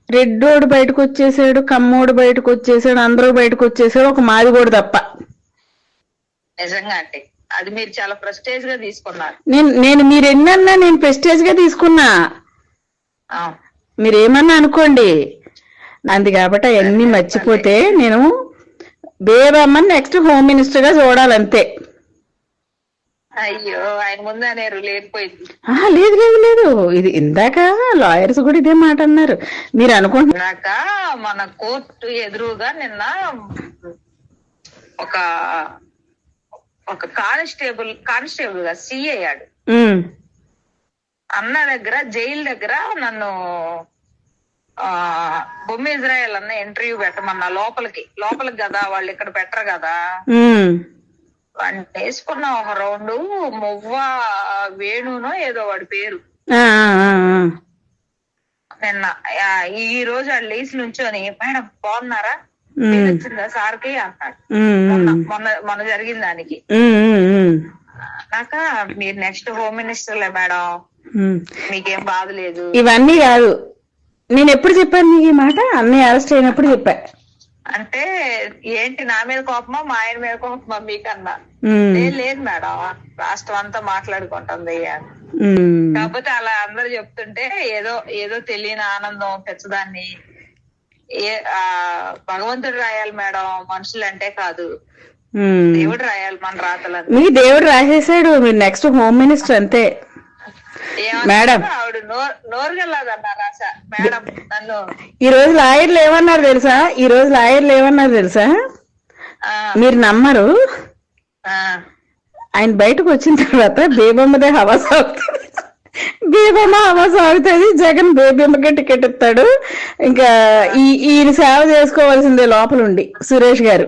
రెడ్డోడు బయటకు వచ్చేసాడు, కమ్మోడు బయటకు వచ్చేసాడు, అందరూ బయటకు వచ్చేసాడు, ఒక మాదిగోడు తప్ప. నిజంగా అంటే అది మీరు చాలా ప్రెస్టేజ్ గా తీసుకున్నారు. నేను మీరు ఎన్నన్నా నేను ప్రెస్టేజ్ గా తీసుకున్నా, మీరేమన్నా అనుకోండి. అంది కాబట్టి అవన్నీ మర్చిపోతే నేను బేబమ్మని నెక్స్ట్ హోమ్ మినిస్టర్ గా చూడాలంతే. అయ్యో, ఆయన ముందు అనేరు లేకపోయింది. లేదు లేదు లేదు, ఇది ఇందాక లాయర్స్ కూడా ఇదే మాట అన్నారు. మీరు అనుకుంటున్నాక మన కోర్టు ఎదురుగా నిన్న ఒక ఒక కానిస్టేబుల్ గా సిఐ అయ్యాడు అన్న దగ్గర, జైలు దగ్గర నన్ను బొమ్మ ఇజ్రాయెల్ అన్న ఇంటర్వ్యూ పెట్టమన్నా. లోపలికి కదా, వాళ్ళు ఇక్కడ పెట్టరు కదా. వాడిని వేసుకున్న ఒక రౌండ్ మువ్వ వేణునో ఏదో వాడి పేరు. నిన్న ఈ రోజు వాడు లేచి నుంచొని, మేడం బాగున్నారా, వచ్చిందా సార్కి అన్నాడు. మొన్న జరిగిన దానికి నాక మీరు నెక్స్ట్ హోమ్ మినిస్టర్లే మేడం, మీకేం బాధ లేదు. ఇవన్నీ కాదు, నేను ఎప్పుడు చెప్పాను నీకు ఈ మాట? అన్నయ్య అరెస్ట్ అయినప్పుడు చెప్పా. అంటే ఏంటి నా మీద కోపమా, మా ఆయన మీద కోపమా మీకన్నా? లేదు మేడం, రాష్ట్రం అంతా మాట్లాడుకుంటుంది. కాకపోతే అలా అందరు చెప్తుంటే ఏదో తెలియని ఆనందం పెంచదాన్ని. భగవంతుడు రాయాలి మేడం, మనుషులు అంటే కాదు, దేవుడు రాయాలి మన రాతలు. మీ దేవుడు రాసేసాడు, మీరు నెక్స్ట్ హోమ్ మినిస్టర్ అంతే మేడం. ఆవిడ నోరుగల్లాదన్నా రాసా మేడం నన్ను. ఈ రోజు లాయర్లు ఏమన్నారు తెలుసా? మీరు నమ్మరు, ఆయన బయటకు వచ్చిన తర్వాత బేబమ్మదే హవా సాగుతుంది, బేబమ్మ హవా సాగుతుంది, జగన్ బేబమ్మకే టికెట్ ఇస్తాడు, ఇంకా ఈయన సేవ చేసుకోవాల్సిందే లోపల ఉండి సురేష్ గారు.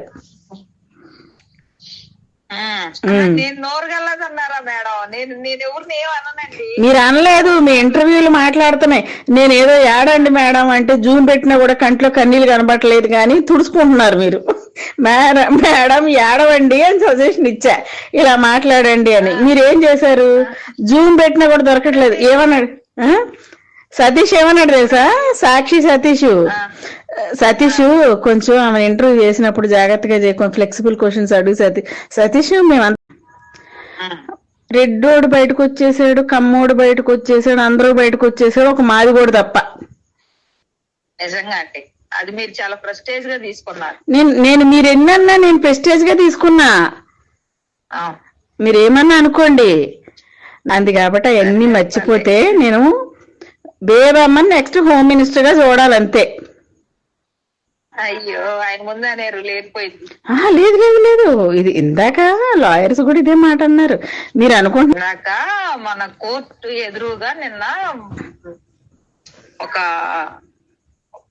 నేను నోరుగల్లదన్నారా మేడం? నేను ఎవరిని ఏమన్నానండి? మీరు అనలేదు, మీ ఇంటర్వ్యూలు మాట్లాడుతున్నాయి. నేను ఏదో ఏడండి మేడం అంటే జూమ్ పెట్టినా కూడా కంట్లో కన్నీళ్ళు కనబట్టలేదు కానీ తుడుచుకుంటున్నారు మీరు. మేడం ఏడవండి అని సజెషన్ ఇచ్చా, ఇలా మాట్లాడండి అని. మీరేం చేశారు? జూమ్ పెట్టినా కూడా దొరకట్లేదు. ఏమన్నాడు సతీష్? ఏమన్నాడు తెలుసా? సాక్షి సతీష్ కొంచెం ఆమె ఇంటర్వ్యూ చేసినప్పుడు జాగ్రత్తగా కొంచెం ఫ్లెక్సిబుల్ క్వశ్చన్స్ అడుగు సతీష్. మేమంతా రెడ్డోడు బయటకు వచ్చేసాడు, కమ్మోడు బయటకు వచ్చేసాడు, అందరూ బయటకు వచ్చేసాడు, ఒక మాదిగోడు తప్ప. నిజంగా అంటే అది మీరు చాలా ప్రెస్టేజ్ గా తీసుకున్నారు. నేను మీరు ఎన్నన్నా నేను ప్రెస్టేజ్ గా తీసుకున్నా, మీరేమన్నా అనుకోండి. అంది కాబట్టి అవన్నీ మర్చిపోతే నేను బేబమ్మని నెక్స్ట్ హోమ్ మినిస్టర్ గా చూడాలంతే. అయ్యో, ఆయన ముందు అనేరు లేకపోయింది. లేదు లేదు లేదు, ఇది ఇందాక లాయర్స్ కూడా ఇదే మాట అన్నారు. మీరు అనుకుంటున్నాక మన కోర్టు ఎదురుగా నిన్న ఒక